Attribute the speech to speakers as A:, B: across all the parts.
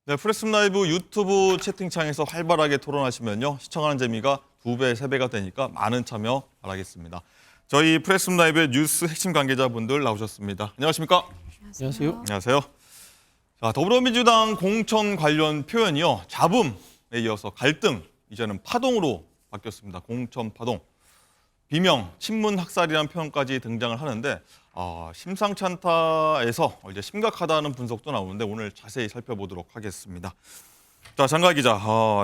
A: 네, 프레스룸 라이브 유튜브 채팅창에서 활발하게 토론하시면요. 시청하는 재미가 2배, 3배가 되니까 많은 참여 바라겠습니다. 저희 프레스룸 라이브의 뉴스 핵심 관계자분들 나오셨습니다. 안녕하십니까?
B: 안녕하세요.
A: 안녕하세요. 자, 더불어민주당 공천 관련 표현이요. 잡음에 이어서 갈등, 이제는 파동으로 바뀌었습니다. 공천 파동. 비명, 친문 학살이라는 표현까지 등장을 하는데 심상치 않다에서 이제 심각하다는 분석도 나오는데 오늘 자세히 살펴보도록 하겠습니다. 자, 장가 기자,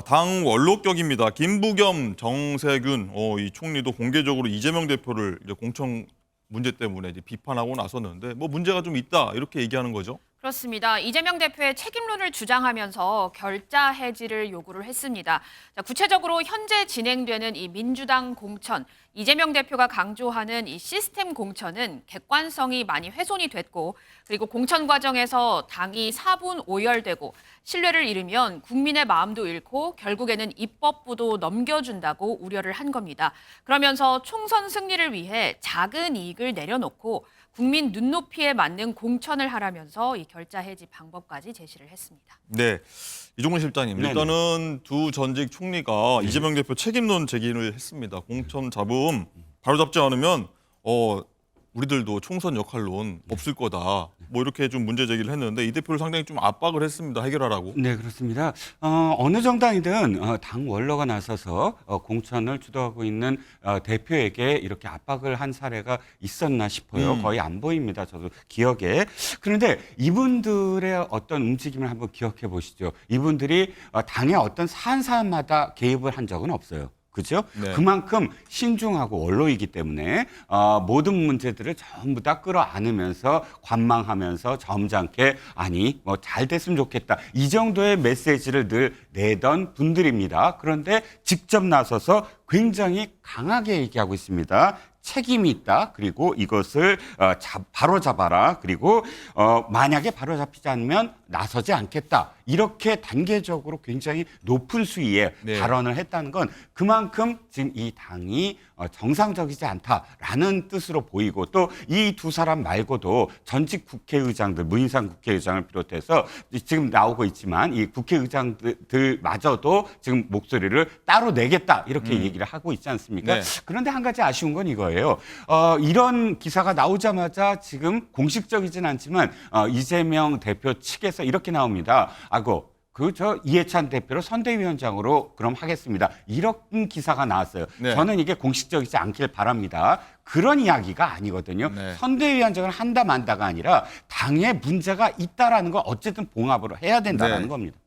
A: 당 원로격입니다. 김부겸, 정세균 이 총리도 공개적으로 이재명 대표를 이제 공천 문제 때문에 이제 비판하고 나섰는데 뭐 문제가 좀 있다 이렇게 얘기하는 거죠.
C: 그렇습니다. 이재명 대표의 책임론을 주장하면서 결자 해지를 요구를 했습니다. 자, 구체적으로 현재 진행되는 이 민주당 공천, 이재명 대표가 강조하는 이 시스템 공천은 객관성이 많이 훼손이 됐고, 그리고 공천 과정에서 당이 사분 오열되고 신뢰를 잃으면 국민의 마음도 잃고 결국에는 입법부도 넘겨준다고 우려를 한 겁니다. 그러면서 총선 승리를 위해 작은 이익을 내려놓고 국민 눈높이에 맞는 공천을 하라면서 이 결자 해지 방법까지 제시를 했습니다.
A: 네, 이종훈 실장님,
B: 네네.
A: 일단은 두 전직 총리가 이재명 대표 책임론 제기를 했습니다. 공천 잡음 바로잡지 않으면 우리들도 총선 역할론 없을 거다. 뭐 이렇게 좀 문제 제기를 했는데 이 대표를 상당히 좀 압박을 했습니다. 해결하라고.
B: 네, 그렇습니다. 어느 정당이든 당 원로가 나서서 공천을 주도하고 있는 대표에게 이렇게 압박을 한 사례가 있었나 싶어요. 거의 안 보입니다. 저도 기억에. 그런데 이분들의 어떤 움직임을 한번 기억해 보시죠. 이분들이 당의 어떤 사안마다 개입을 한 적은 없어요. 그죠?
A: 네.
B: 그만큼 신중하고 원로이기 때문에 모든 문제들을 전부 다 끌어안으면서 관망하면서 점잖게 아니 뭐 잘 됐으면 좋겠다 이 정도의 메시지를 늘 내던 분들입니다. 그런데 직접 나서서 굉장히 강하게 얘기하고 있습니다. 책임이 있다. 그리고 이것을 바로잡아라. 그리고 만약에 바로잡히지 않으면 나서지 않겠다. 이렇게 단계적으로 굉장히 높은 수위의
A: 네.
B: 발언을 했다는 건 그만큼 지금 이 당이 정상적이지 않다라는 뜻으로 보이고 또 이 두 사람 말고도 전직 국회의장들, 문희상 국회의장을 비롯해서 지금 나오고 있지만 이 국회의장들마저도 지금 목소리를 따로 내겠다 이렇게 얘기를 하고 있지 않습니까?
A: 네.
B: 그런데 한 가지 아쉬운 건 이거예요. 이런 기사가 나오자마자 지금 공식적이진 않지만 이재명 대표 측에서 이렇게 나옵니다. 이해찬 대표를 선대위원장으로 그럼 하겠습니다. 이런 기사가 나왔어요.
A: 네.
B: 저는 이게 공식적이지 않길 바랍니다. 그런 이야기가 아니거든요.
A: 네.
B: 선대위원장을 한다 만다가 아니라 당에 문제가 있다라는 걸 어쨌든 봉합으로 해야 된다라는
A: 네.
B: 겁니다.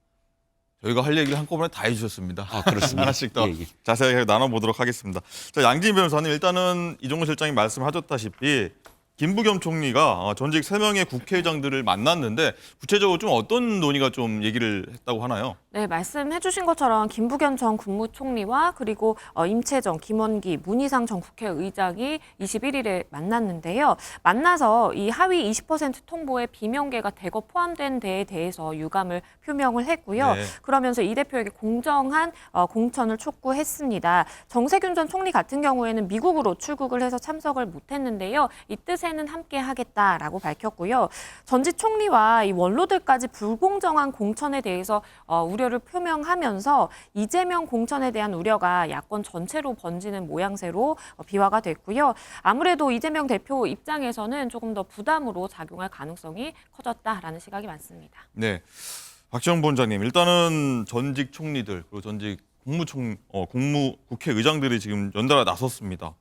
A: 저희가 할 얘기를 한꺼번에 다 해주셨습니다.
B: 그렇습니다.
A: 하나씩 더
B: 예, 예.
A: 자세하게 나눠보도록 하겠습니다. 자, 양진 변호사님, 일단은 이종훈 실장이 말씀하셨다시피 김부겸 총리가 전직 3명의 국회의장들을 만났는데 구체적으로 좀 어떤 논의가 좀 얘기를 했다고 하나요?
D: 네, 말씀해 주신 것처럼 김부겸 전 국무총리와 그리고 임채정, 김원기, 문희상 전 국회의장이 21일에 만났는데요. 만나서 이 하위 20% 통보에 비명계가 대거 포함된 데에 대해서 유감을 표명을 했고요.
A: 네.
D: 그러면서 이 대표에게 공정한 공천을 촉구했습니다. 정세균 전 총리 같은 경우에는 미국으로 출국을 해서 참석을 못했는데요. 이 뜻에는 함께 하겠다라고 밝혔고요. 전직 총리와 이 원로들까지 불공정한 공천에 대해서 우려를 표명하면서 이재명 공천에 대한 우려가 야권 전체로 번지는 모양새로 비화가 됐고요. 아무래도 이재명 대표 입장에서는 조금 더 부담으로 작용할 가능성이 커졌다라는 시각이 많습니다.
A: 네, 박지원 본장님, 일단은 전직 총리들 그리고 전직 국회의장들이 지금 연달아 나섰습니다.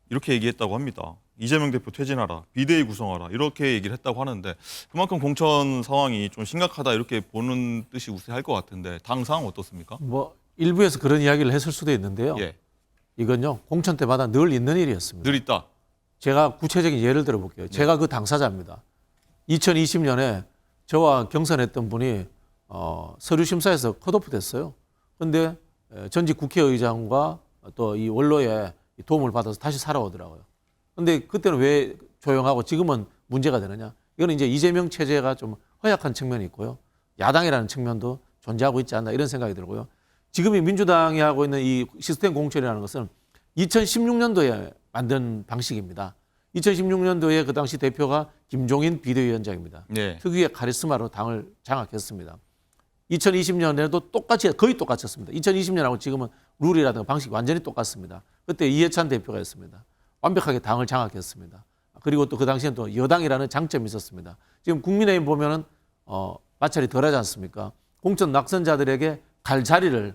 A: 이렇게 얘기했다고 합니다. 이재명 대표 퇴진하라, 비대위 구성하라 이렇게 얘기를 했다고 하는데 그만큼 공천 상황이 좀 심각하다 이렇게 보는 뜻이 우세할 것 같은데 당 상황 어떻습니까?
E: 뭐 일부에서 그런 이야기를 했을 수도 있는데요.
A: 예,
E: 이건요 공천 때마다 늘 있는 일이었습니다.
A: 늘 있다.
E: 제가 구체적인 예를 들어볼게요. 제가 그 당사자입니다. 2020년에 저와 경선했던 분이 서류 심사에서 컷오프 됐어요. 그런데 전직 국회의장과 또 이 원로의 도움을 받아서 다시 살아오더라고요. 그런데 그때는 왜 조용하고 지금은 문제가 되느냐? 이거는 이제 이재명 체제가 좀 허약한 측면이 있고요. 야당이라는 측면도 존재하고 있지 않나 이런 생각이 들고요. 지금 이 민주당이 하고 있는 이 시스템 공천이라는 것은 2016년도에 만든 방식입니다. 2016년도에 그 당시 대표가 김종인 비대위원장입니다.
A: 네.
E: 특유의 카리스마로 당을 장악했습니다. 2020년에도 거의 똑같았습니다. 2020년하고 지금은 룰이라든가 방식이 완전히 똑같습니다. 그때 이해찬 대표가 했습니다. 완벽하게 당을 장악했습니다. 그리고 또 그 당시엔 또 여당이라는 장점이 있었습니다. 지금 국민의힘 보면은 마찰이 덜하지 않습니까? 공천 낙선자들에게 갈 자리를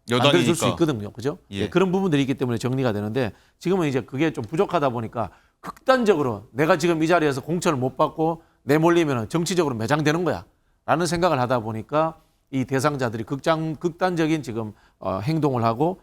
E: 만들어줄 수
A: 여당이니까.
E: 있거든요. 그죠?
A: 예.
E: 예, 그런 부분들이 있기 때문에 정리가 되는데 지금은 이제 그게 좀 부족하다 보니까 극단적으로 내가 지금 이 자리에서 공천을 못 받고 내몰리면 정치적으로 매장되는 거야. 라는 생각을 하다 보니까 이 대상자들이 극단적인 지금 행동을 하고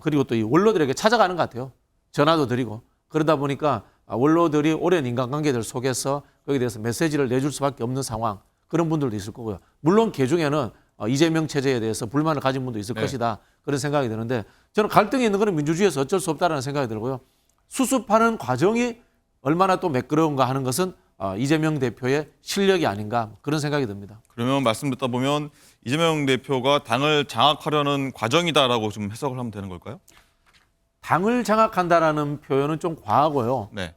E: 그리고 또 이 원로들에게 찾아가는 것 같아요. 전화도 드리고. 그러다 보니까 원로들이 오랜 인간관계들 속에서 거기에 대해서 메시지를 내줄 수밖에 없는 상황. 그런 분들도 있을 거고요. 물론 개중에는 이재명 체제에 대해서 불만을 가진 분도 있을
A: 네.
E: 것이다. 그런 생각이 드는데 저는 갈등이 있는 것은 민주주의에서 어쩔 수 없다는 생각이 들고요. 수습하는 과정이 얼마나 또 매끄러운가 하는 것은 이재명 대표의 실력이 아닌가 그런 생각이 듭니다.
A: 그러면 말씀 듣다 보면 이재명 대표가 당을 장악하려는 과정이다라고 좀 해석을 하면 되는 걸까요?
E: 당을 장악한다라는 표현은 좀 과하고요.
A: 네.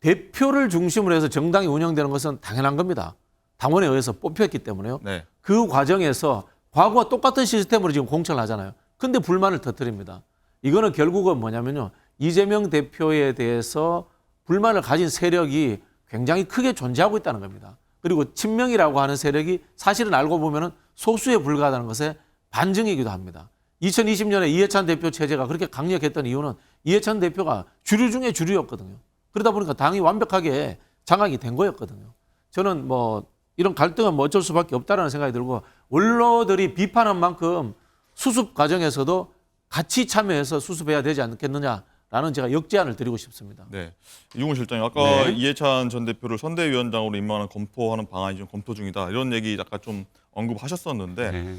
E: 대표를 중심으로 해서 정당이 운영되는 것은 당연한 겁니다. 당원에 의해서 뽑혔기 때문에요.
A: 네.
E: 그 과정에서 과거와 똑같은 시스템으로 지금 공천을 하잖아요. 근데 불만을 터뜨립니다. 이거는 결국은 뭐냐면요. 이재명 대표에 대해서 불만을 가진 세력이 굉장히 크게 존재하고 있다는 겁니다. 그리고 친명이라고 하는 세력이 사실은 알고 보면은 소수에 불과하다는 것의 반증이기도 합니다. 2020년에 이해찬 대표 체제가 그렇게 강력했던 이유는 이해찬 대표가 주류 중에 주류였거든요. 그러다 보니까 당이 완벽하게 장악이 된 거였거든요. 저는 뭐 이런 갈등은 뭐 어쩔 수밖에 없다라는 생각이 들고 원로들이 비판한 만큼 수습 과정에서도 같이 참여해서 수습해야 되지 않겠느냐라는 제가 역제안을 드리고 싶습니다.
A: 네. 이종훈 실장님, 아까
B: 네.
A: 이해찬 전 대표를 선대위원장으로 임명하는 검토하는 방안이 좀 검토 중이다. 이런 얘기 아까 좀 언급하셨었는데
B: 네.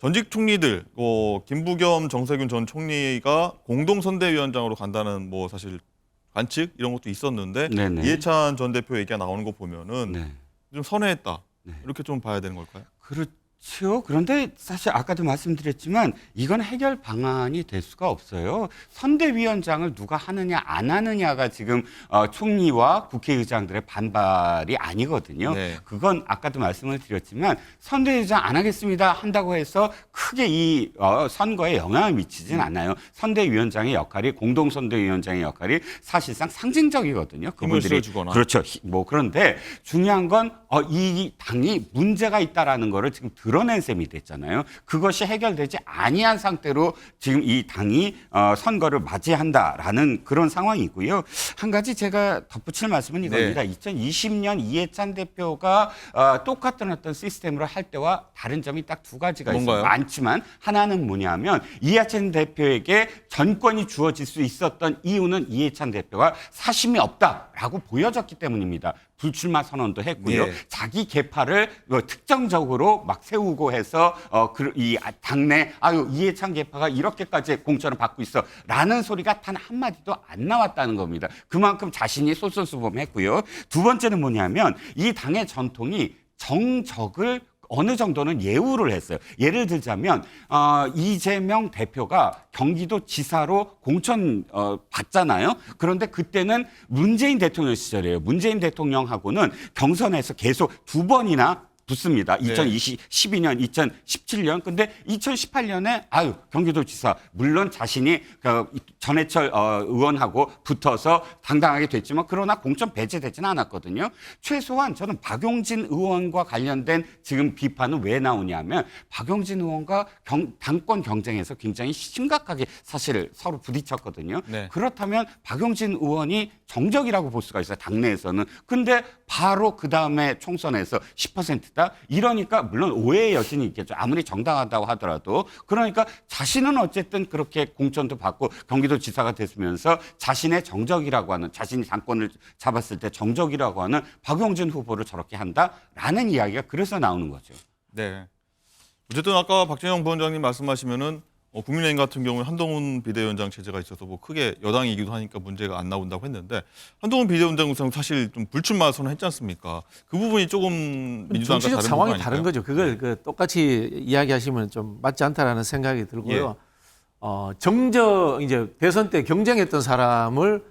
A: 전직 총리들, 김부겸, 정세균 전 총리가 공동 선대위원장으로 간다는 뭐 사실 관측 이런 것도 있었는데
B: 네네.
A: 이해찬 전 대표 얘기가 나오는 거 보면은
B: 네.
A: 좀 선회했다.
B: 네.
A: 이렇게 좀 봐야 되는 걸까요?
B: 그렇죠. 그런데 사실 아까도 말씀드렸지만 이건 해결 방안이 될 수가 없어요. 선대위원장을 누가 하느냐 안 하느냐가 지금 총리와 국회의장들의 반발이 아니거든요.
A: 네.
B: 그건 아까도 말씀을 드렸지만 선대위원장 안 하겠습니다 한다고 해서 크게 이 선거에 영향을 미치진 않아요. 선대위원장의 역할이 공동선대위원장의 역할이 사실상 상징적이거든요.
A: 힘을 실어주거나.
B: 그렇죠. 뭐 그런데 중요한 건 이 당이 문제가 있다라는 거를 지금 드러낸 셈이 됐잖아요. 그것이 해결되지 아니한 상태로 지금 이 당이 선거를 맞이한다라는 그런 상황이고요. 한 가지 제가 덧붙일 말씀은 이겁니다. 2020년 이해찬 대표가 똑같은 어떤 시스템으로 할 때와 다른 점이 딱 두 가지가 있어요.
A: 뭔가요?
B: 많지만 하나는 뭐냐면 이해찬 대표에게 전권이 주어질 수 있었던 이유는 이해찬 대표가 사심이 없다라고 보여졌기 때문입니다. 불출마 선언도 했고요.
A: 예.
B: 자기 계파를 특정적으로 막 세우고 해서 이 당내 이해찬 계파가 이렇게까지 공천을 받고 있어라는 소리가 단 한마디도 안 나왔다는 겁니다. 그만큼 자신이 솔선수범했고요. 두 번째는 뭐냐면 이 당의 전통이 정적을 어느 정도는 예우를 했어요. 예를 들자면 이재명 대표가 경기도 지사로 공천 받잖아요. 그런데 그때는 문재인 대통령 시절이에요. 문재인 대통령하고는 경선에서 계속 두 번이나 붙습니다. 2012년, 2017년. 근데 2018년에 경기도지사 물론 자신이 전해철 의원하고 붙어서 당당하게 됐지만 그러나 공천 배제되지는 않았거든요. 최소한 저는 박용진 의원과 관련된 지금 비판은 왜 나오냐면 박용진 의원과 당권 경쟁에서 굉장히 심각하게 사실 서로 부딪혔거든요.
A: 네.
B: 그렇다면 박용진 의원이 정적이라고 볼 수가 있어요. 당내에서는. 근데 바로 그다음에 총선에서 10%다. 이러니까 물론 오해의 여신이 있겠죠. 아무리 정당하다고 하더라도. 그러니까 자신은 어쨌든 그렇게 공천도 받고 경기도지사가 됐으면서 자신의 정적이라고 하는 자신이 당권을 잡았을 때 정적이라고 하는 박용진 후보를 저렇게 한다라는 이야기가 그래서 나오는 거죠.
A: 네. 어쨌든 아까 박진영 부원장님 말씀하시면은 국민의힘 같은 경우에 한동훈 비대위원장 체제가 있어서 뭐 크게 여당이기도 하니까 문제가 안 나온다고 했는데 한동훈 비대위원장은 사실 좀 불출마 선언했지 않습니까? 그 부분이 조금 민주당과
E: 정치적
A: 다른
E: 상황이
A: 부분
E: 다른
A: 아닐까요?
E: 거죠. 그걸
A: 네.
E: 똑같이 이야기하시면 좀 맞지 않다라는 생각이 들고요.
A: 예.
E: 이제 대선 때 경쟁했던 사람을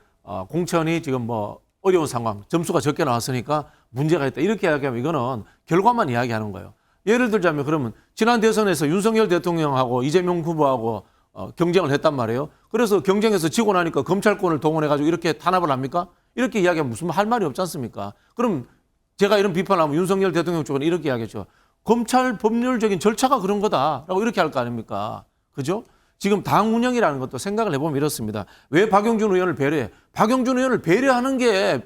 E: 공천이 지금 뭐 어려운 상황, 점수가 적게 나왔으니까 문제가 있다. 이렇게 이야기하면 이거는 결과만 이야기하는 거예요. 예를 들자면 그러면 지난 대선에서 윤석열 대통령하고 이재명 후보하고 경쟁을 했단 말이에요. 그래서 경쟁에서 지고 나니까 검찰권을 동원해가지고 이렇게 탄압을 합니까? 이렇게 이야기하면 무슨 할 말이 없지 않습니까? 그럼 제가 이런 비판하면 윤석열 대통령 쪽은 이렇게 이야기했죠. 검찰 법률적인 절차가 그런 거다라고 이렇게 할 거 아닙니까? 그죠? 지금 당 운영이라는 것도 생각을 해보면 이렇습니다. 왜 박영준 의원을 배려해? 박영준 의원을 배려하는 게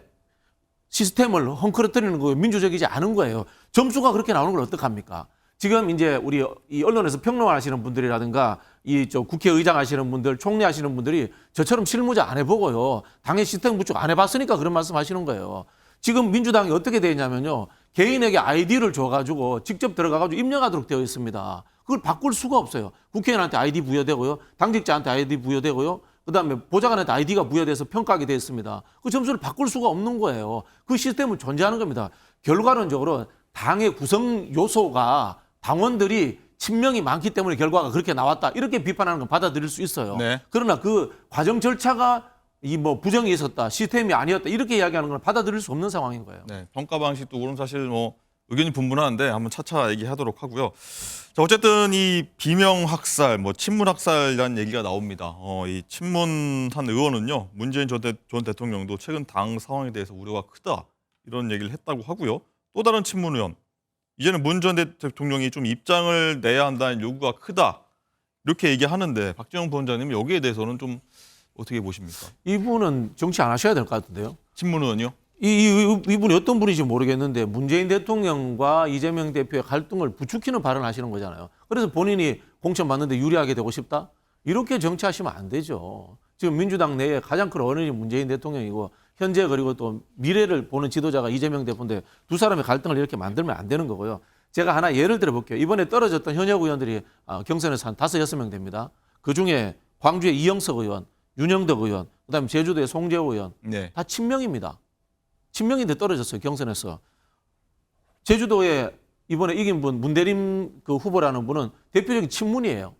E: 시스템을 헝클어뜨리는 거예요. 민주적이지 않은 거예요. 점수가 그렇게 나오는 걸 어떡합니까? 지금 이제 우리 이 언론에서 평론하시는 분들이라든가 이 저 국회의장 하시는 분들, 총리 하시는 분들이 저처럼 실무자 안 해보고요. 당의 시스템 구축 안 해봤으니까 그런 말씀 하시는 거예요. 지금 민주당이 어떻게 되어 있냐면요. 개인에게 아이디를 줘가지고 직접 들어가가지고 입력하도록 되어 있습니다. 그걸 바꿀 수가 없어요. 국회의원한테 아이디 부여되고요. 당직자한테 아이디 부여되고요. 그다음에 보좌관한테 아이디가 부여돼서 평가하게 되어 있습니다. 그 점수를 바꿀 수가 없는 거예요. 그 시스템은 존재하는 겁니다. 결과론적으로 당의 구성 요소가 당원들이 친명이 많기 때문에 결과가 그렇게 나왔다. 이렇게 비판하는 건 받아들일 수 있어요.
A: 네.
E: 그러나 그 과정 절차가 이 뭐 부정이 있었다, 시스템이 아니었다 이렇게 이야기하는 건 받아들일 수 없는 상황인 거예요.
A: 네, 평가 방식도 그럼 사실 뭐 의견이 분분한데 한번 차차 얘기하도록 하고요. 자, 어쨌든 이 비명 학살, 뭐 친문 학살이라는 얘기가 나옵니다. 이 친문한 의원은요, 문재인 전 대통령도 최근 당 상황에 대해서 우려가 크다 이런 얘기를 했다고 하고요. 또 다른 친문 의원, 이제는 문 전 대통령이 좀 입장을 내야 한다는 요구가 크다 이렇게 얘기하는데 박지영 부원장님 여기에 대해서는 좀 어떻게 보십니까?
E: 이분은 정치 안 하셔야 될 것 같은데요.
A: 친문 의원이요?
E: 이분이 어떤 분인지 모르겠는데 문재인 대통령과 이재명 대표의 갈등을 부추기는 발언하시는 거잖아요. 그래서 본인이 공천 받는데 유리하게 되고 싶다? 이렇게 정치하시면 안 되죠. 지금 민주당 내에 가장 큰 어른이 문재인 대통령이고 현재 그리고 또 미래를 보는 지도자가 이재명 대표인데 두 사람의 갈등을 이렇게 만들면 안 되는 거고요. 제가 하나 예를 들어 볼게요. 이번에 떨어졌던 현역 의원들이 경선에서 한 5-6명 됩니다. 그중에 광주의 이영석 의원, 윤영덕 의원, 그다음에 제주도의 송재호 의원
A: 네.
E: 다 친명입니다. 친명인데 떨어졌어요. 경선에서. 제주도에 이번에 이긴 분 문대림 그 후보라는 분은 대표적인 친문이에요.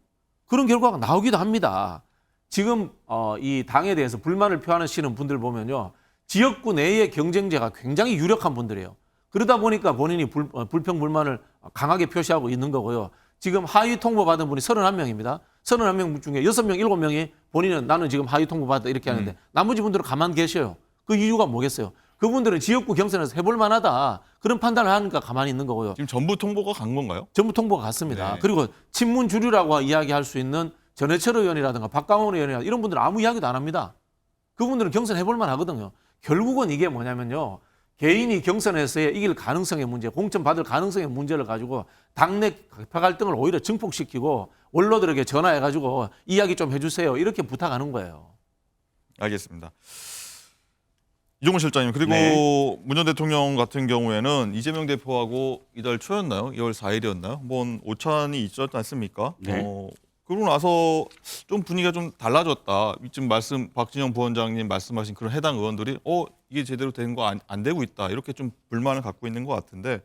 E: 그런 결과가 나오기도 합니다. 지금 이 당에 대해서 불만을 표하시는 분들 보면요. 지역구 내의 경쟁자가 굉장히 유력한 분들이에요. 그러다 보니까 본인이 불평 불만을 강하게 표시하고 있는 거고요. 지금 하위 통보 받은 분이 31명입니다. 31명 중에 6명, 7명이 본인은 나는 지금 하위 통보 받았다 이렇게 하는데 나머지 분들은 가만 계셔요. 그 이유가 뭐겠어요? 그분들은 지역구 경선에서 해볼 만하다. 그런 판단을 하니까 가만히 있는 거고요.
A: 지금 전부 통보가 간 건가요?
E: 전부 통보가 갔습니다.
A: 네.
E: 그리고 친문 주류라고 이야기할 수 있는 전해철 의원이라든가 박강원 의원이라든가 이런 분들은 아무 이야기도 안 합니다. 그분들은 경선 해볼 만하거든요. 결국은 이게 뭐냐면요. 개인이 경선에서 이길 가능성의 문제, 공천 받을 가능성의 문제를 가지고 당내 파 갈등을 오히려 증폭시키고 원로들에게 전화해가지고 이야기 좀 해주세요. 이렇게 부탁하는 거예요.
A: 알겠습니다. 이종훈 실장님, 그리고
B: 네.
A: 문 전 대통령 같은 경우에는 이재명 대표하고 이달 초였나요? 2월 4일이었나요? 한번 오찬이 있었지 않습니까?
B: 네.
A: 그러고 나서 좀 분위기가 좀 달라졌다. 지금 박진영 부원장님 말씀하신 그런 해당 의원들이 이게 제대로 된 거 안 되고 있다. 이렇게 좀 불만을 갖고 있는 것 같은데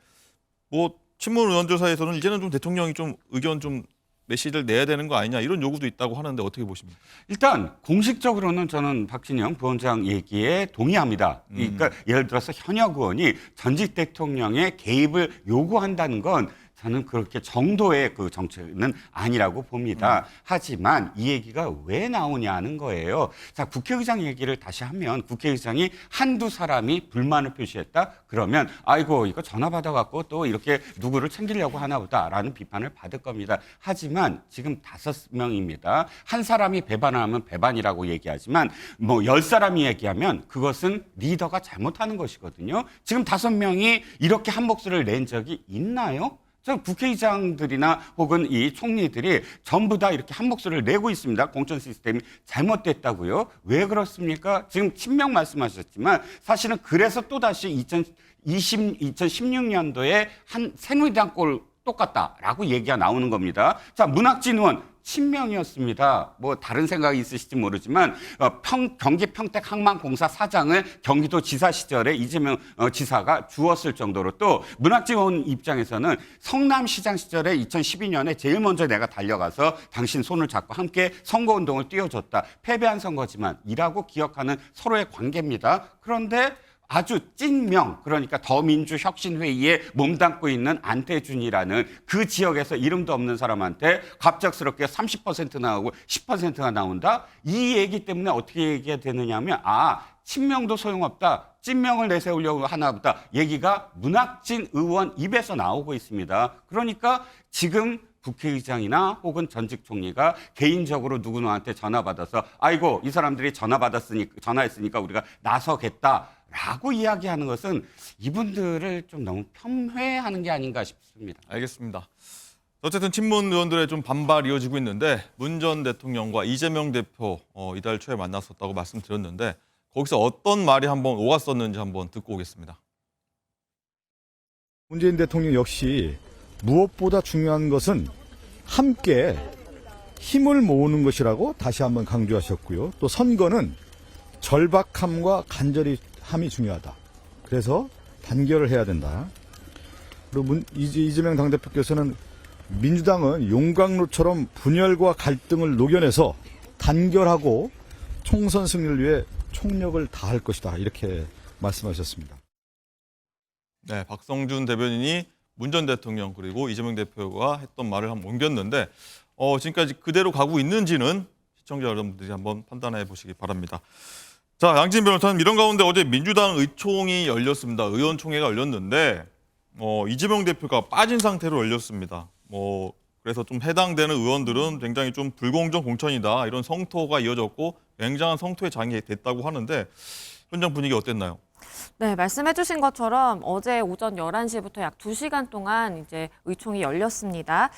A: 뭐 친문 의원들 사이에서는 이제는 좀 대통령이 좀 의견 좀 메시지를 내야 되는 거 아니냐 이런 요구도 있다고 하는데 어떻게 보십니까?
B: 일단 공식적으로는 저는 박진영 부원장 얘기에 동의합니다. 그러니까 예를 들어서 현역 의원이 전직 대통령의 개입을 요구한다는 건 저는 그렇게 정도의 그 정책은 아니라고 봅니다. 하지만 이 얘기가 왜 나오냐는 거예요. 자, 국회의장 얘기를 다시 하면 국회의장이 한두 사람이 불만을 표시했다? 그러면 아이고 이거 전화 받아갖고 또 이렇게 누구를 챙기려고 하나 보다라는 비판을 받을 겁니다. 하지만 지금 5명입니다. 한 사람이 배반하면 배반이라고 얘기하지만 뭐 10사람이 얘기하면 그것은 리더가 잘못하는 것이거든요. 지금 5명이 이렇게 한 목소리를 낸 적이 있나요? 국회의장들이나 혹은 이 총리들이 전부 다 이렇게 한 목소리를 내고 있습니다. 공천 시스템이 잘못됐다고요. 왜 그렇습니까? 지금 친명 말씀하셨지만 사실은 그래서 또다시 2016년도에 한 새누리당 꼴 똑같다라고 얘기가 나오는 겁니다. 자, 문학진 의원 친명이었습니다. 뭐 다른 생각이 있으실지 모르지만 경기 평택 항만공사 사장을 경기도 지사 시절에 이재명 지사가 주었을 정도로 또 문학진 의원 입장에서는 성남시장 시절에 2012년에 제일 먼저 내가 달려가서 당신 손을 잡고 함께 선거운동을 띄워줬다. 패배한 선거지만 이라고 기억하는 서로의 관계입니다. 그런데 아주 찐명, 그러니까 더민주혁신회의에 몸담고 있는 안태준이라는 그 지역에서 이름도 없는 사람한테 갑작스럽게 30% 나오고 10%가 나온다? 이 얘기 때문에 어떻게 얘기가 되느냐 하면 친명도 소용없다. 찐명을 내세우려고 하나 보다. 얘기가 문학진 의원 입에서 나오고 있습니다. 그러니까 지금 국회의장이나 혹은 전직 총리가 개인적으로 누구한테 전화 받아서 아이고 이 사람들이 전화했으니까 우리가 나서겠다라고 이야기하는 것은 이분들을 좀 너무 폄훼하는 게 아닌가 싶습니다.
A: 알겠습니다. 어쨌든 친문 의원들의 좀 반발이 이어지고 있는데 문 전 대통령과 이재명 대표 이달 초에 만났었다고 말씀드렸는데 거기서 어떤 말이 한번 오갔었는지 한번 듣고 오겠습니다.
F: 문재인 대통령 역시 무엇보다 중요한 것은 함께 힘을 모으는 것이라고 다시 한번 강조하셨고요. 또 선거는 절박함과 간절함이 중요하다. 그래서 단결을 해야 된다. 그리고 이재명 당대표께서는 민주당은 용광로처럼 분열과 갈등을 녹여내서 단결하고 총선 승리를 위해 총력을 다할 것이다. 이렇게 말씀하셨습니다.
A: 네, 박성준 대변인이 문 전 대통령 그리고 이재명 대표가 했던 말을 한번 옮겼는데 지금까지 그대로 가고 있는지는 시청자 여러분들이 한번 판단해 보시기 바랍니다. 자, 양진 변호사님, 이런 가운데 어제 민주당 의총이 열렸습니다. 의원총회가 열렸는데 이재명 대표가 빠진 상태로 열렸습니다. 그래서 좀 해당되는 의원들은 굉장히 좀 불공정 공천이다 이런 성토가 이어졌고 굉장한 성토의 장이 됐다고 하는데 현장 분위기 어땠나요?
D: 네, 말씀해주신 것처럼 어제 오전 11시부터 약 2시간 동안 이제 의총이 열렸습니다.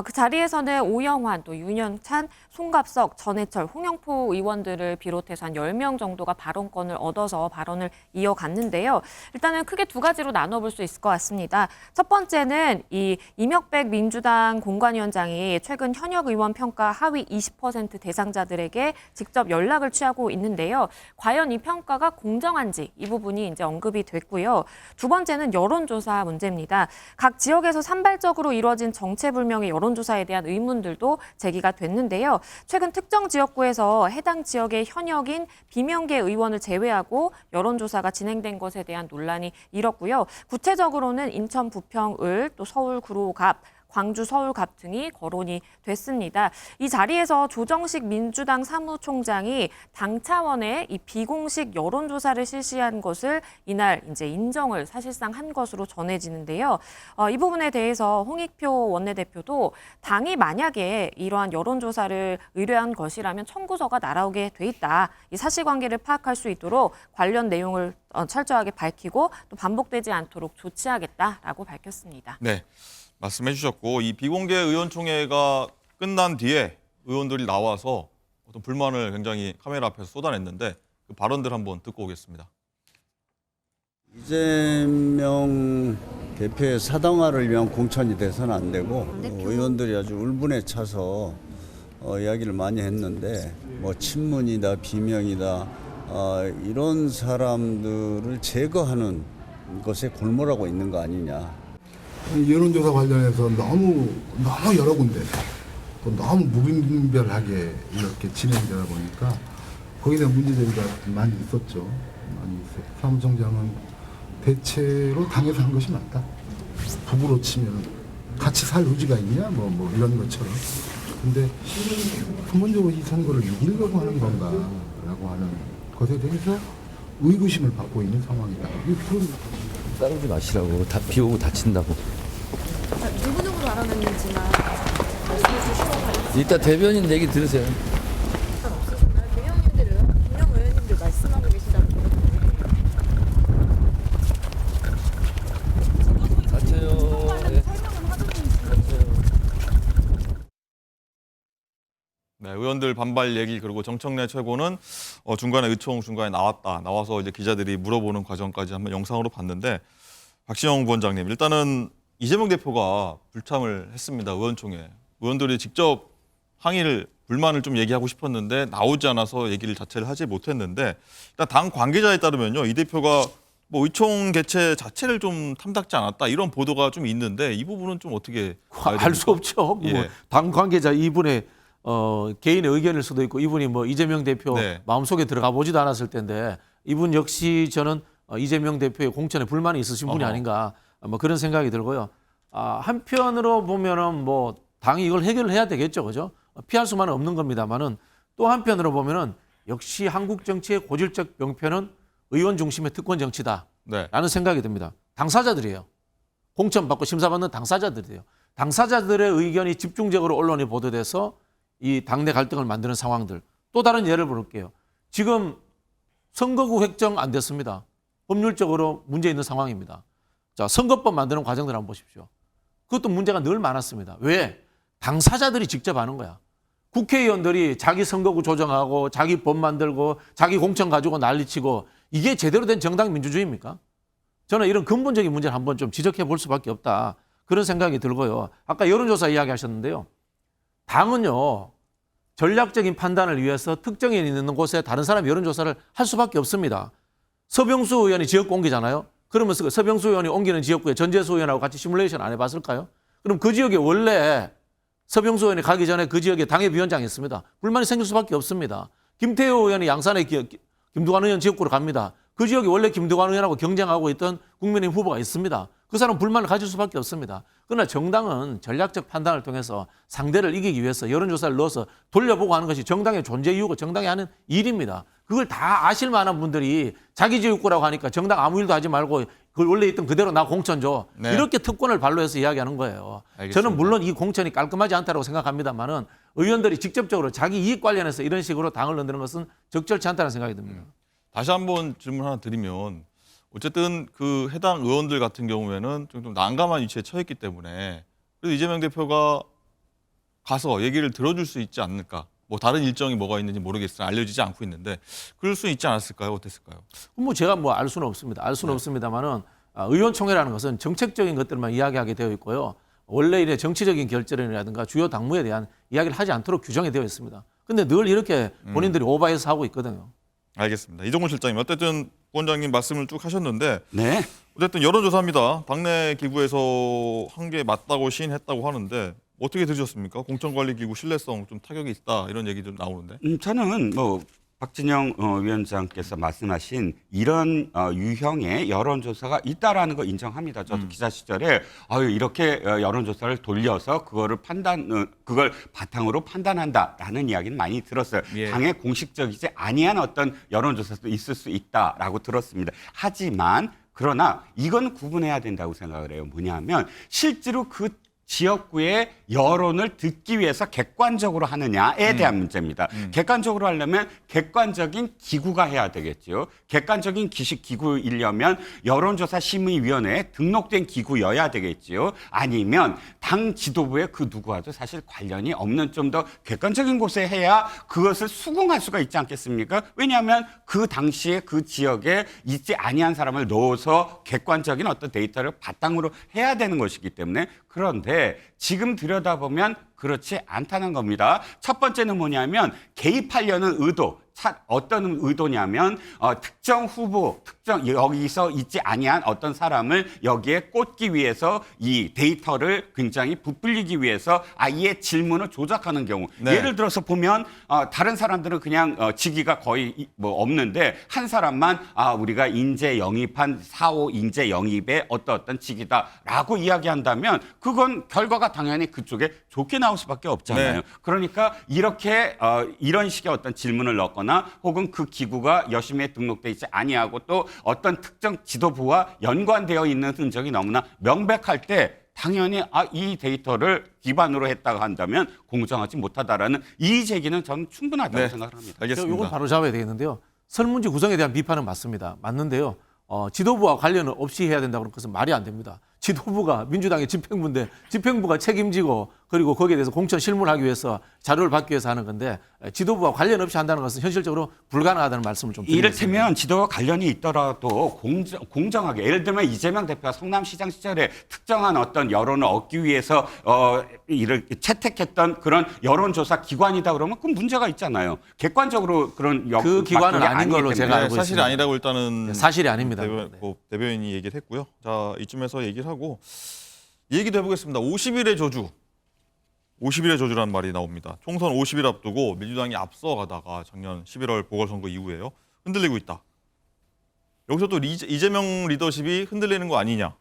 D: 그 자리에서는 오영환, 또 윤영찬, 송갑석, 전해철, 홍영표 의원들을 비롯해서 한 10명 정도가 발언권을 얻어서 발언을 이어갔는데요. 일단은 크게 두 가지로 나눠볼 수 있을 것 같습니다. 첫 번째는 이 이명백 민주당 공관위원장이 최근 현역 의원 평가 하위 20% 대상자들에게 직접 연락을 취하고 있는데요. 과연 이 평가가 공정한지 이 부분이 이제 언급이 됐고요. 두 번째는 여론조사 문제입니다. 각 지역에서 산발적으로 이루어진 정체불명의 여론조사에 대한 의문들도 제기가 됐는데요. 최근 특정 지역구에서 해당 지역의 현역인 비명계 의원을 제외하고 여론조사가 진행된 것에 대한 논란이 일었고요. 구체적으로는 인천 부평을, 또 서울 구로갑, 광주 서울갑 등이 거론이 됐습니다. 이 자리에서 조정식 민주당 사무총장이 당 차원의 이 비공식 여론조사를 실시한 것을 이날 이제 인정을 사실상 한 것으로 전해지는데요. 이 부분에 대해서 홍익표 원내대표도 당이 만약에 이러한 여론조사를 의뢰한 것이라면 청구서가 날아오게 돼 있다. 이 사실관계를 파악할 수 있도록 관련 내용을 철저하게 밝히고 또 반복되지 않도록 조치하겠다라고 밝혔습니다.
A: 네. 말씀해 주셨고 이 비공개 의원총회가 끝난 뒤에 의원들이 나와서 어떤 불만을 굉장히 카메라 앞에서 쏟아냈는데 그 발언들 한번 듣고 오겠습니다.
G: 이재명 대표의 사당화를 위한 공천이 돼서는 안 되고 의원들이 아주 울분에 차서 이야기를 많이 했는데 뭐 친문이다 비명이다 이런 사람들을 제거하는 것에 골몰하고 있는 거 아니냐.
H: 여론조사 관련해서 너무 여러 군데 또 너무 무분별하게 이렇게 진행되다 보니까 거기에 대한 문제제기가 많이 있었죠. 많이 있어요. 사무총장은 대체로 당에서 한 것이 맞다. 부부로 치면 같이 살 의지가 있냐 뭐 이런 것처럼. 근데 근본적으로 이 선거를 누리려고 하는 건가라고 하는 것에 대해서 의구심을 받고 있는 상황이다.
I: 싸우지 마시라고. 비 오고 다친다고.
J: 내부적으로 알아냈는지만 말씀해 주시고
I: 이따 대변인 얘기 들으세요.
J: 없으신가요? 대형님들은 분명 의원님들 말씀하고 계시다고
I: 다쳐요. 네.
A: 네, 의원들 반발 얘기 그리고 정청래 최고는 중간에 의총 중간에 나와서 이제 기자들이 물어보는 과정까지 한번 영상으로 봤는데 박시영 부원장님, 일단은 이재명 대표가 불참을 했습니다. 의원총회. 의원들이 직접 불만을 좀 얘기하고 싶었는데 나오지 않아서 얘기를 자체를 하지 못했는데 일단 당 관계자에 따르면요, 이 대표가 뭐 의총 개최 자체를 좀 탐탁지 않았다 이런 보도가 좀 있는데 이 부분은 좀 어떻게
E: 알 수 없죠.
A: 예.
E: 당 관계자 이분의 개인의 의견일 수도 있고 이분이 뭐 이재명 대표
A: 네.
E: 마음속에 들어가 보지도 않았을 텐데 이분 역시 저는 이재명 대표의 공천에 불만이 있으신 분이 아닌가 뭐 그런 생각이 들고요. 한편으로 보면은 뭐 당이 이걸 해결해야 되겠죠, 그죠? 피할 수만은 없는 겁니다만은 또 한편으로 보면은 역시 한국 정치의 고질적 병폐는 의원 중심의 특권 정치다라는
A: 네.
E: 생각이 듭니다. 당사자들이에요. 공천 받고 심사받는 당사자들이에요. 당사자들의 의견이 집중적으로 언론에 보도돼서 이 당내 갈등을 만드는 상황들. 또 다른 예를 볼게요. 지금 선거구 획정 안 됐습니다. 법률적으로 문제 있는 상황입니다. 자, 선거법 만드는 과정들 한번 보십시오. 그것도 문제가 늘 많았습니다. 왜? 당사자들이 직접 하는 거야. 국회의원들이 자기 선거구 조정하고 자기 법 만들고 자기 공천 가지고 난리치고 이게 제대로 된 정당 민주주의입니까? 저는 이런 근본적인 문제를 한번 좀 지적해 볼 수밖에 없다. 그런 생각이 들고요. 아까 여론조사 이야기하셨는데요. 당은요. 전략적인 판단을 위해서 특정인이 있는 곳에 다른 사람 여론조사를 할 수밖에 없습니다. 서병수 의원이 지역구 옮기잖아요. 그러면서 서병수 의원이 옮기는 지역구에 전재수 의원하고 같이 시뮬레이션 안 해봤을까요? 그럼 그 지역에 원래 서병수 의원이 가기 전에 그 지역에 당협위원장이 있습니다. 불만이 생길 수밖에 없습니다. 김태호 의원이 양산에 김두관 의원 지역구로 갑니다. 그 지역에 원래 김두관 의원하고 경쟁하고 있던 국민의힘 후보가 있습니다. 그 사람 불만을 가질 수밖에 없습니다. 그러나 정당은 전략적 판단을 통해서 상대를 이기기 위해서 여론조사를 넣어서 돌려보고 하는 것이 정당의 존재 이유고 정당이 하는 일입니다. 그걸 다 아실 만한 분들이 자기 지역구라고 하니까 정당 아무 일도 하지 말고 그걸 원래 있던 그대로 나 공천 줘.
A: 네.
E: 이렇게 특권을 발로해서 이야기하는 거예요.
A: 알겠습니다.
E: 저는 물론 이 공천이 깔끔하지 않다고 생각합니다만은 의원들이 직접적으로 자기 이익 관련해서 이런 식으로 당을 흔드는 것은 적절치 않다는 생각이 듭니다.
A: 다시 한번 질문 하나 드리면 어쨌든 그 해당 의원들 같은 경우에는 좀 난감한 위치에 처했기 때문에 그래도 이재명 대표가 가서 얘기를 들어줄 수 있지 않을까. 뭐 다른 일정이 뭐가 있는지 모르겠으나 알려지지 않고 있는데 그럴 수 있지 않았을까요? 어땠을까요?
E: 뭐 제가 뭐 알 수는 없습니다. 알 수는 없습니다만은 의원총회라는 것은 정책적인 것들만 이야기하게 되어 있고요. 원래 이래 정치적인 결재라든가 주요 당무에 대한 이야기를 하지 않도록 규정이 되어 있습니다. 근데 늘 이렇게 본인들이 오바해서 하고 있거든요.
A: 알겠습니다. 이종훈 실장님 어쨌든 부원장님 말씀을 쭉 하셨는데
B: 네.
A: 어쨌든 여론조사입니다. 당내 기구에서 한 게 맞다고 시인했다고 하는데 어떻게 들으셨습니까? 공천관리기구 신뢰성 좀 타격이 있다 이런 얘기 좀 나오는데.
B: 저는 뭐 박진영 위원장께서 말씀하신 이런 유형의 여론조사가 있다라는 거 인정합니다. 저도 기자 시절에 이렇게 여론조사를 돌려서 그걸 바탕으로 판단한다라는 이야기는 많이 들었어요.
A: 예.
B: 당의 공식적이지 아니한 어떤 여론조사도 있을 수 있다라고 들었습니다. 하지만 그러나 이건 구분해야 된다고 생각을 해요. 뭐냐면 실제로 그 지역구의 여론을 듣기 위해서 객관적으로 하느냐에 대한 문제입니다. 객관적으로 하려면 객관적인 기구가 해야 되겠죠. 객관적인 기구이려면 여론조사 심의위원회에 등록된 기구여야 되겠죠. 아니면 당 지도부의 그 누구와도 사실 관련이 없는 좀 더 객관적인 곳에 해야 그것을 수긍할 수가 있지 않겠습니까? 왜냐하면 그 당시에 그 지역에 있지 아니한 사람을 넣어서 객관적인 어떤 데이터를 바탕으로 해야 되는 것이기 때문에 그런데 지금 들여다보면 그렇지 않다는 겁니다. 첫 번째는 뭐냐면 개입하려는 의도. 어떤 의도냐면 특정 후보, 여기서 있지 아니한 어떤 사람을 여기에 꽂기 위해서 이 데이터를 굉장히 부풀리기 위해서 아예 질문을 조작하는 경우.
A: 네.
B: 예를 들어서 보면 다른 사람들은 그냥 직위가 거의 뭐 없는데 한 사람만 우리가 인재 영입한 4호 인재 영입의 어떤 직위다라고 이야기한다면 그건 결과가 당연히 그쪽에 좋게 나올 수밖에 없잖아요.
A: 네.
B: 그러니까 이렇게 이런 식의 어떤 질문을 넣거나 혹은 그 기구가 여심에 등록돼 있지 아니하고 또 어떤 특정 지도부와 연관되어 있는 흔적이 너무나 명백할 때 당연히 이 데이터를 기반으로 했다고 한다면 공정하지 못하다라는 이의 제기는 저는 충분하다고
A: 네.
B: 생각을 합니다.
A: 알겠습니다.
E: 이건 바로 잡아야 되겠는데요. 설문지 구성에 대한 비판은 맞습니다. 맞는데요. 지도부와 관련은 없이 해야 된다고 그런 것은 말이 안 됩니다. 지도부가 민주당의 집행부인데 집행부가 책임지고 그리고 거기에 대해서 공천 실무하기 위해서 자료를 받기 위해서 하는 건데 지도부와 관련 없이 한다는 것은 현실적으로 불가능하다는 말씀을 좀 드리겠습니다.
B: 이를테면 지도와 관련이 있더라도 공정하게 예를 들면 이재명 대표가 성남시장 시절에 특정한 어떤 여론을 얻기 위해서 이를 채택했던 그런 여론조사 기관이다 그러면 그건 문제가 있잖아요. 객관적으로 그런
E: 그 기관은 아닌 걸로 제가 알고
A: 사실이
E: 있습니다.
A: 아니라고 일단은
E: 사실이 아닙니다.
A: 대변인이 얘기를 했고요. 자, 이쯤에서 얘기를 하고 이 얘기도 해보겠습니다. 50일의 저주. 50일의 저주라는 말이 나옵니다. 총선 50일 앞두고 민주당이 앞서가다가 작년 11월 보궐선거 이후에요. 흔들리고 있다. 여기서 또 이재명 리더십이 흔들리는 거 아니냐.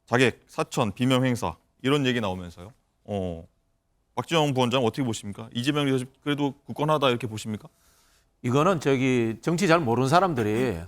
A: 자객, 사천, 비명 행사 이런 얘기 나오면서요. 박지원 부원장 어떻게 보십니까? 이재명 리더십 그래도 굳건하다 이렇게 보십니까?
E: 이거는 정치 잘 모르는 사람들이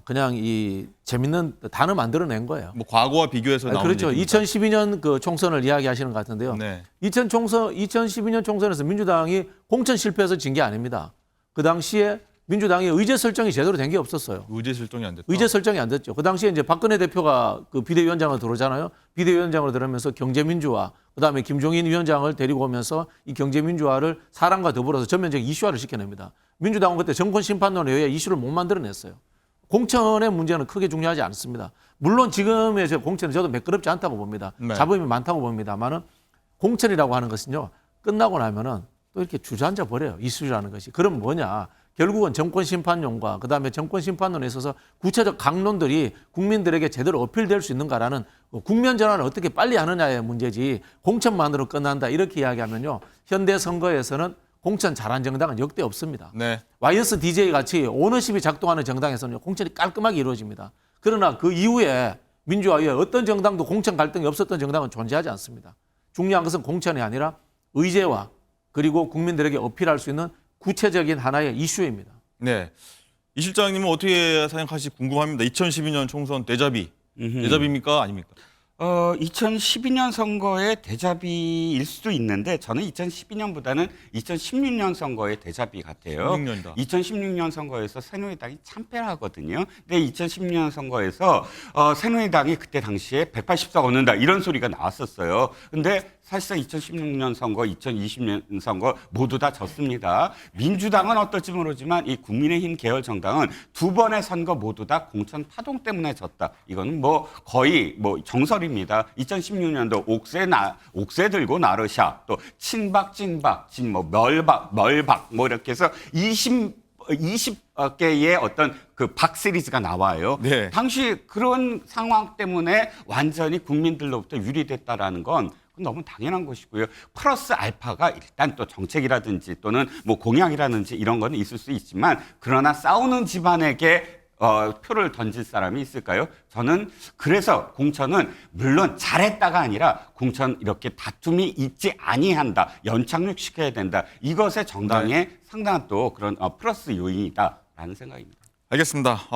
E: 그냥 이 재밌는 단어 만들어낸 거예요.
A: 뭐 과거와 비교해서 나오는
E: 그렇죠.
A: 얘기입니까?
E: 2012년 그 총선을 이야기하시는 것 같은데요.
A: 네.
E: 2012년 총선에서 민주당이 공천 실패해서 진 게 아닙니다. 그 당시에 민주당이 의제 설정이 제대로 된 게 없었어요.
A: 의제 설정이 안 됐다.
E: 의제 설정이 안 됐죠. 그 당시에 이제 박근혜 대표가 그 비대위원장으로 들어오잖아요. 비대위원장으로 들어오면서 경제민주화, 그다음에 김종인 위원장을 데리고 오면서 이 경제민주화를 사람과 더불어서 전면적인 이슈화를 시켜냅니다. 민주당은 그때 정권 심판론에 의해 이슈를 못 만들어냈어요. 공천의 문제는 크게 중요하지 않습니다. 물론 지금의 공천은 저도 매끄럽지 않다고 봅니다.
A: 네.
E: 잡음이 많다고 봅니다만은 공천이라고 하는 것은요, 끝나고 나면은 또 이렇게 주저앉아 버려요. 이슈라는 것이. 그럼 뭐냐? 결국은 정권 심판론과 그다음에 정권 심판론에 있어서 구체적 강론들이 국민들에게 제대로 어필될 수 있는가라는 국면 전환을 어떻게 빨리 하느냐의 문제지 공천만으로 끝난다 이렇게 이야기하면요. 현대 선거에서는 공천 잘한 정당은 역대 없습니다.
A: 네.
E: YSDJ 같이 오너십이 작동하는 정당에서는 공천이 깔끔하게 이루어집니다. 그러나 그 이후에 민주화 이후에 어떤 정당도 공천 갈등이 없었던 정당은 존재하지 않습니다. 중요한 것은 공천이 아니라 의제와 그리고 국민들에게 어필할 수 있는 구체적인 하나의 이슈입니다.
A: 네. 이 실장님은 어떻게 생각하실지 궁금합니다. 2012년 총선 대잡입니까? 아닙니까?
B: 2012년 선거의 대잡이일 수도 있는데 저는 2012년보다는 2016년 선거의 대잡이 같아요.
A: 16년이다.
B: 2016년 선거에서 새누리당이 참패를 하거든요. 근데 2016년 선거에서 새누리당이 그때 당시에 180석 얻는다 이런 소리가 나왔었어요. 근데 사실상 2016년 선거, 2020년 선거 모두 다 졌습니다. 민주당은 어떨지 모르지만 이 국민의힘 계열 정당은 두 번의 선거 모두 다 공천 파동 때문에 졌다. 이거는 뭐 거의 뭐 정설입니다. 2016년도 옥새 들고 나르샤, 또 친박, 찐박, 멀박 뭐 이렇게 해서 20개의 어떤 그 박 시리즈가 나와요.
A: 네.
B: 당시 그런 상황 때문에 완전히 국민들로부터 유리됐다라는 건 너무 당연한 것이고요. 플러스 알파가 일단 또 정책이라든지 또는 뭐 공약이라든지 이런 거는 있을 수 있지만 그러나 싸우는 집안에게 표를 던질 사람이 있을까요? 저는 그래서 공천은 물론 잘했다가 아니라 공천 이렇게 다툼이 있지 아니한다. 연착륙시켜야 된다. 이것의 정당의 상당한 또 그런 플러스 요인이다라는 생각입니다.
A: 알겠습니다.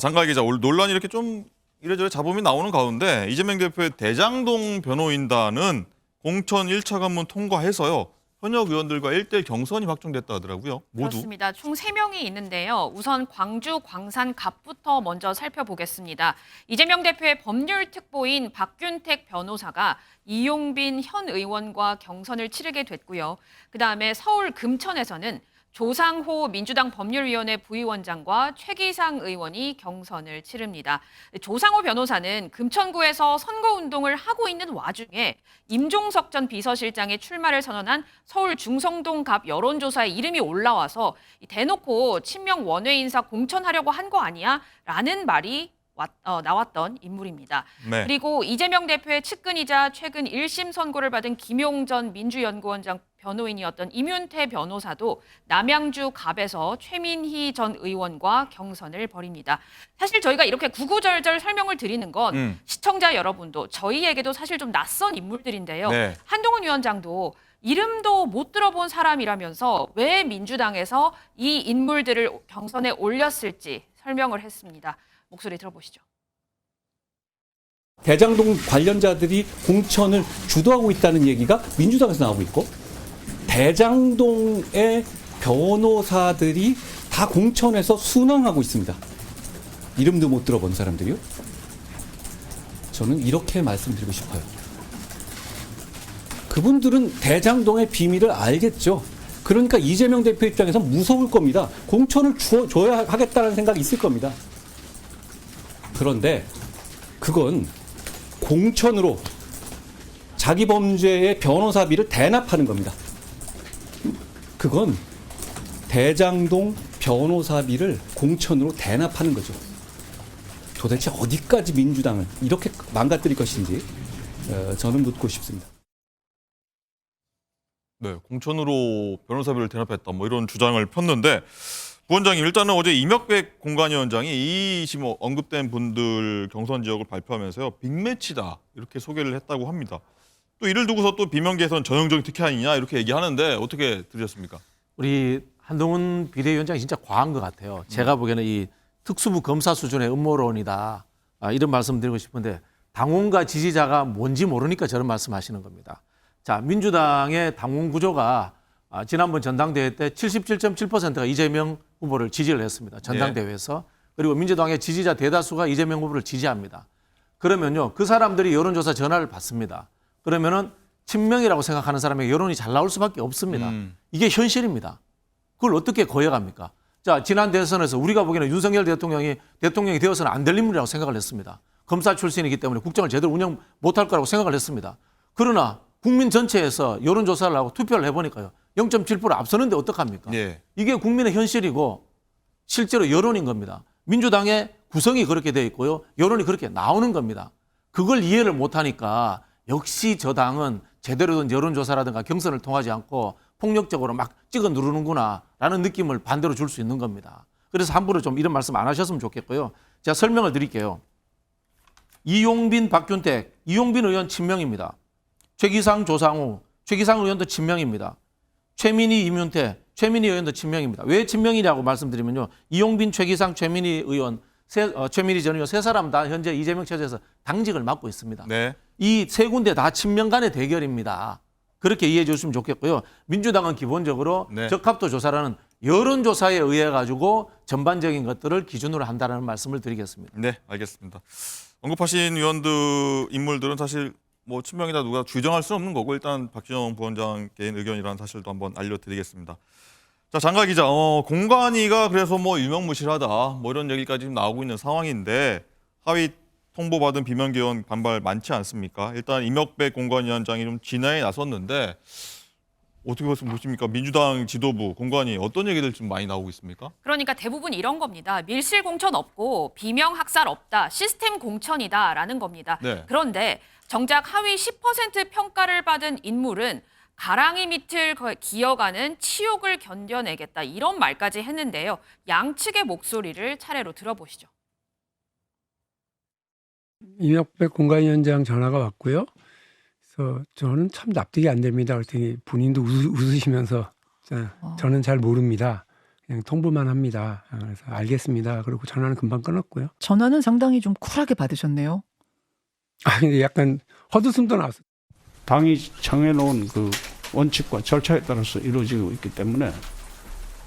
A: 장갈 기자, 오늘 논란이 이렇게 좀 이래저래 잡음이 나오는 가운데 이재명 대표의 대장동 변호인단은 공천 1차 관문 통과해서요. 현역 의원들과 1대1 경선이 확정됐다 하더라고요. 모두.
C: 그렇습니다. 총 3명이 있는데요. 우선 광주 광산갑부터 먼저 살펴보겠습니다. 이재명 대표의 법률 특보인 박균택 변호사가 이용빈 현 의원과 경선을 치르게 됐고요. 그다음에 서울 금천에서는 조상호 민주당 법률위원회 부위원장과 최기상 의원이 경선을 치릅니다. 조상호 변호사는 금천구에서 선거운동을 하고 있는 와중에 임종석 전 비서실장의 출마를 선언한 서울 중성동갑 여론조사에 이름이 올라와서 대놓고 친명 원외 인사 공천하려고 한 거 아니야? 라는 말이 나왔던 인물입니다.
A: 네.
C: 그리고 이재명 대표의 측근이자 최근 1심 선고를 받은 김용 전 민주연구원장 변호인이었던 임윤태 변호사도 남양주 갑에서 최민희 전 의원과 경선을 벌입니다. 사실 저희가 이렇게 구구절절 설명을 드리는 건 시청자 여러분도 저희에게도 사실 좀 낯선 인물들인데요.
A: 네.
C: 한동훈 위원장도 이름도 못 들어본 사람이라면서 왜 민주당에서 이 인물들을 경선에 올렸을지 설명을 했습니다. 목소리 들어보시죠.
K: 대장동 관련자들이 공천을 주도하고 있다는 얘기가 민주당에서 나오고 있고 대장동의 변호사들이 다 공천에서 순항하고 있습니다. 이름도 못 들어본 사람들이요. 저는 이렇게 말씀드리고 싶어요. 그분들은 대장동의 비밀을 알겠죠. 그러니까 이재명 대표 입장에서 무서울 겁니다. 공천을 줘야 하겠다는 생각이 있을 겁니다. 그런데 그건 공천으로 자기 범죄의 변호사비를 대납하는 겁니다. 그건 대장동 변호사비를 공천으로 대납하는 거죠. 도대체 어디까지 민주당을 이렇게 망가뜨릴 것인지 저는 묻고 싶습니다.
A: 네, 공천으로 변호사비를 대납했다 뭐 이런 주장을 폈는데 부원장님, 일단은 어제 이명백 공관위원장이 이 지금 언급된 분들 경선 지역을 발표하면서요, 빅매치다 이렇게 소개를 했다고 합니다. 또 이를 두고서 또 비명계에서는 전형적인 특혜 아니냐 이렇게 얘기하는데 어떻게 들으셨습니까?
E: 우리 한동훈 비대위원장이 진짜 과한 것 같아요. 제가 보기에는 이 특수부 검사 수준의 음모론이다. 이런 말씀 드리고 싶은데 당원과 지지자가 뭔지 모르니까 저런 말씀하시는 겁니다. 자, 민주당의 당원 구조가 지난번 전당대회 때 77.7%가 이재명 후보를 지지를 했습니다. 전당대회에서. 그리고 민주당의 지지자 대다수가 이재명 후보를 지지합니다. 그러면요, 그 사람들이 여론조사 전화를 받습니다. 그러면은 친명이라고 생각하는 사람에게 여론이 잘 나올 수밖에 없습니다. 이게 현실입니다. 그걸 어떻게 거역합니까? 자, 지난 대선에서 우리가 보기에는 윤석열 대통령이 되어서는 안 될 인물이라고 생각을 했습니다. 검사 출신이기 때문에 국정을 제대로 운영 못할 거라고 생각을 했습니다. 그러나 국민 전체에서 여론조사를 하고 투표를 해보니까요, 0.7% 앞서는데 어떡합니까?
A: 예.
E: 이게 국민의 현실이고 실제로 여론인 겁니다. 민주당의 구성이 그렇게 돼 있고요, 여론이 그렇게 나오는 겁니다. 그걸 이해를 못하니까 역시 저 당은 제대로 된 여론조사라든가 경선을 통하지 않고 폭력적으로 막 찍어 누르는구나라는 느낌을 반대로 줄 수 있는 겁니다. 그래서 함부로 좀 이런 말씀 안 하셨으면 좋겠고요. 제가 설명을 드릴게요. 이용빈, 박균택, 이용빈 의원 친명입니다. 최기상, 조상우, 최기상 의원도 친명입니다. 최민희, 이문태, 최민희 의원도 친명입니다. 왜 친명이냐고 말씀드리면요, 이용빈, 최기상, 최민희 의원, 최민희 전 의원 세 사람 다 현재 이재명 체제에서 당직을 맡고 있습니다.
A: 네.
E: 이 세 군데 다 친명 간의 대결입니다. 그렇게 이해해 주시면 좋겠고요. 민주당은 기본적으로
A: 네.
E: 적합도 조사라는 여론조사에 의해 가지고 전반적인 것들을 기준으로 한다는 말씀을 드리겠습니다.
A: 네, 알겠습니다. 언급하신 위원들 인물들은 사실 뭐 친명이다 누가 규정할 수 없는 거고 일단 박진영 부원장 개인 의견이라는 사실도 한번 알려드리겠습니다. 자, 장가 기자, 공관위가 그래서 뭐 유명무실하다 뭐 이런 얘기까지 지금 나오고 있는 상황인데 하위 통보받은 비명계원 반발 많지 않습니까? 일단 이명백 공관위원장이 좀 진화에 나섰는데 어떻게 보십니까? 민주당 지도부, 공관위 어떤 얘기들 좀 많이 나오고 있습니까?
C: 그러니까 대부분 이런 겁니다. 밀실 공천 없고 비명 학살 없다. 시스템 공천이다라는 겁니다.
A: 네.
C: 그런데 정작 하위 10% 평가를 받은 인물은 가랑이 밑을 기어가는 치욕을 견뎌내겠다. 이런 말까지 했는데요. 양측의 목소리를 차례로 들어보시죠.
L: 이명백 공관위원장 전화가 왔고요. 그래서 저는 참 납득이 안 됩니다. 그랬더니 본인도 웃으시면서 저는 잘 모릅니다. 그냥 통보만 합니다. 그래서 알겠습니다. 그리고 전화는 금방 끊었고요.
M: 전화는 상당히 좀 쿨하게 받으셨네요.
L: 근데 약간 헛웃음도 나왔어요.
N: 당이 정해놓은 그 원칙과 절차에 따라서 이루어지고 있기 때문에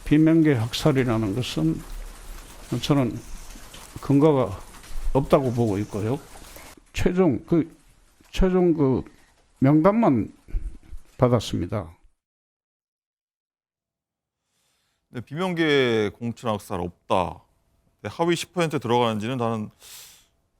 N: 비명계 학살이라는 것은 저는 근거가 없다고 보고 있고요. 최종 명단만 받았습니다.
A: 네, 비명계 공천 학살 없다. 네, 하위 10% 들어가는지는 나는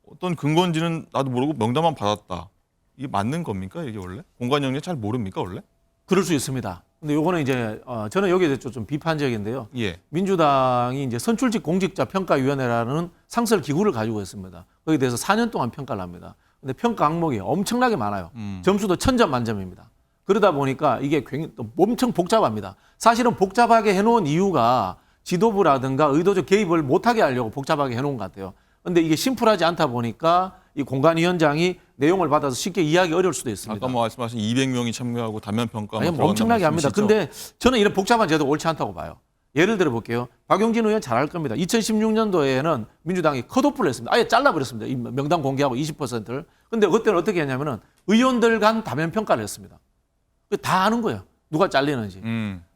A: 어떤 근거인지는 나도 모르고 명단만 받았다. 이게 맞는 겁니까? 이게 원래? 공관위원장이 잘 모릅니까 원래?
E: 그럴 수 있습니다. 근데 요거는 이제 저는 여기에 대해서 좀 비판적인데요.
A: 예.
E: 민주당이 이제 선출직 공직자 평가위원회라는 상설 기구를 가지고 있습니다. 거기에 대해서 4년 동안 평가를 합니다. 근데 평가 항목이 엄청나게 많아요. 점수도 1000점 만점입니다. 그러다 보니까 이게 굉장히 또 엄청 복잡합니다. 사실은 복잡하게 해놓은 이유가 지도부라든가 의도적 개입을 못하게 하려고 복잡하게 해놓은 것 같아요. 근데 이게 심플하지 않다 보니까 이 공관위원장이 내용을 받아서 쉽게 이해하기 어려울 수도 있습니다.
A: 아까 뭐 말씀하신 200명이 참여하고 단면 평가
E: 아니, 뭐 엄청나게 합니다. 근데 저는 이런 복잡한 제도 옳지 않다고 봐요. 예를 들어 볼게요. 박용진 의원 잘 알 겁니다. 2016년도에는 민주당이 컷오프를 했습니다. 아예 잘라버렸습니다. 이 명단 공개하고 20%를. 근데 그때는 어떻게 했냐면은 의원들 간 다면 평가를 했습니다. 다 아는 거예요. 누가 잘리는지.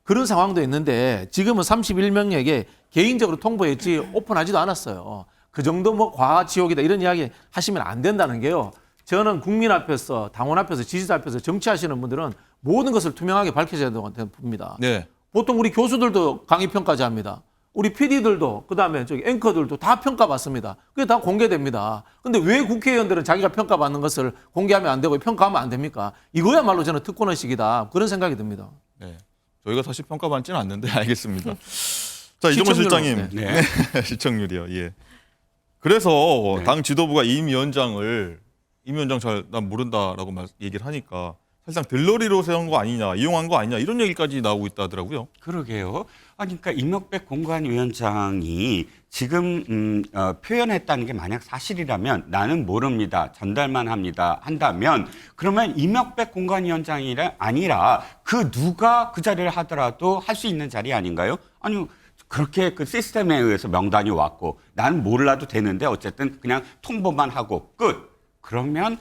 E: 그런 상황도 있는데 지금은 31명에게 개인적으로 통보했지 오픈하지도 않았어요. 그 정도 뭐 과지옥이다 이런 이야기 하시면 안 된다는 게요. 저는 국민 앞에서, 당원 앞에서, 지지자 앞에서 정치하시는 분들은 모든 것을 투명하게 밝혀져야 된다고 봅니다.
A: 네.
E: 보통 우리 교수들도 강의 평가제 합니다. 우리 PD들도 그다음에 저기 앵커들도 다 평가받습니다. 그게 다 공개됩니다. 근데 왜 국회의원들은 자기가 평가받는 것을 공개하면 안 되고 평가하면 안 됩니까? 이거야말로 저는 특권의식이다. 그런 생각이 듭니다.
A: 네. 저희가 사실 평가받지는 않는데 알겠습니다. 자, 이종원 실장님.
B: 네.
A: 시청률이요. 예. 그래서 당 지도부가 임 위원장 잘 난 모른다라고 얘기를 하니까 사실상 들러리로 세운 거 아니냐, 이용한 거 아니냐 이런 얘기까지 나오고 있다더라고요.
B: 그러게요. 그러니까 임명백 공관위원장이 지금 표현했다는 게 만약 사실이라면 나는 모릅니다. 전달만 합니다. 한다면 그러면 임명백 공관위원장이 아니라 그 누가 그 자리를 하더라도 할 수 있는 자리 아닌가요? 아니 그렇게 그 시스템에 의해서 명단이 왔고 나는 몰라도 되는데 어쨌든 그냥 통보만 하고 끝. 그러면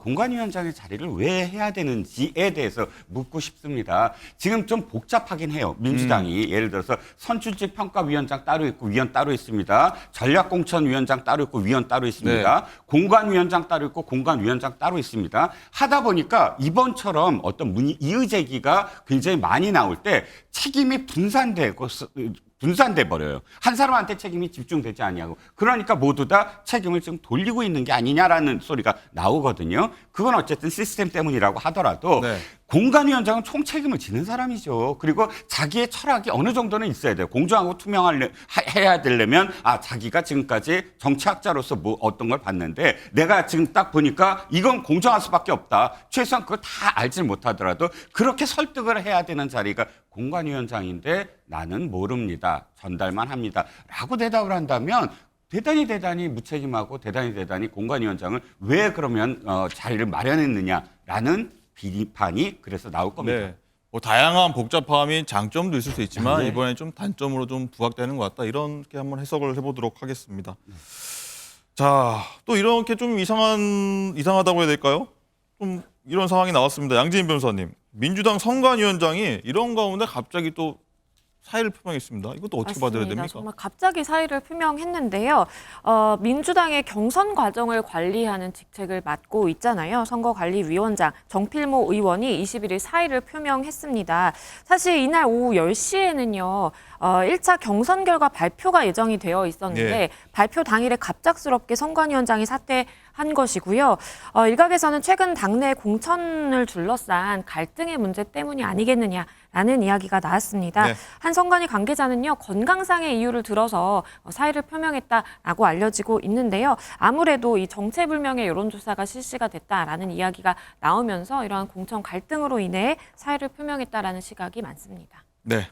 B: 공관위원장의 자리를 왜 해야 되는지에 대해서 묻고 싶습니다. 지금 좀 복잡하긴 해요. 민주당이 예를 들어서 선출직 평가위원장 따로 있고 위원 따로 있습니다. 전략공천위원장 따로 있고 위원 따로 있습니다.
A: 네.
B: 공관위원장 따로 있고 공관위원장 따로 있습니다. 하다 보니까 이번처럼 어떤 이의 제기가 굉장히 많이 나올 때 책임이 분산돼 버려요. 한 사람한테 책임이 집중되지 아니하고 그러니까 모두 다 책임을 지금 돌리고 있는 게 아니냐라는 소리가 나오거든요. 그건 어쨌든 시스템 때문이라고 하더라도
A: 네.
B: 공관위원장은 총 책임을 지는 사람이죠. 그리고 자기의 철학이 어느 정도는 있어야 돼요. 공정하고 투명해야 되려면 자기가 지금까지 정치학자로서 뭐 어떤 걸 봤는데 내가 지금 딱 보니까 이건 공정할 수밖에 없다. 최소한 그걸 다 알지 못하더라도 그렇게 설득을 해야 되는 자리가 공관위원장인데 나는 모릅니다. 전달만 합니다. 라고 대답을 한다면 대단히 무책임하고 대단히 공관위원장을 왜 그러면 자리를 마련했느냐라는 비판이 그래서 나올 겁니다.
A: 네. 뭐 다양한 복잡함이 장점도 있을 수 있지만
B: 네.
A: 이번에 좀 단점으로 좀 부각되는 것 같다. 이렇게 한번 해석을 해보도록 하겠습니다. 자, 또 이렇게 좀 이상하다고 해야 될까요? 좀 이런 상황이 나왔습니다. 양지인 변호사님, 민주당 선관위원장이 이런 가운데 갑자기 또 사의를 표명했습니다. 이것도 어떻게 받아야
D: 맞습니다.
A: 됩니까?
D: 정말 갑자기 사의를 표명했는데요. 민주당의 경선 과정을 관리하는 직책을 맡고 있잖아요. 선거관리위원장 정필모 의원이 21일 사의를 표명했습니다. 사실 이날 오후 10시에는요. 1차 경선 결과 발표가 예정이 되어 있었는데
A: 예.
D: 발표 당일에 갑작스럽게 선관위원장이 사퇴한 것이고요. 일각에서는 최근 당내 공천을 둘러싼 갈등의 문제 때문이 아니겠느냐라는 이야기가 나왔습니다.
A: 네.
D: 한 선관위 관계자는요. 건강상의 이유를 들어서 사의를 표명했다라고 알려지고 있는데요. 아무래도 이 정체불명의 여론조사가 실시가 됐다라는 이야기가 나오면서 이러한 공천 갈등으로 인해 사의를 표명했다라는 시각이 많습니다.
A: 네.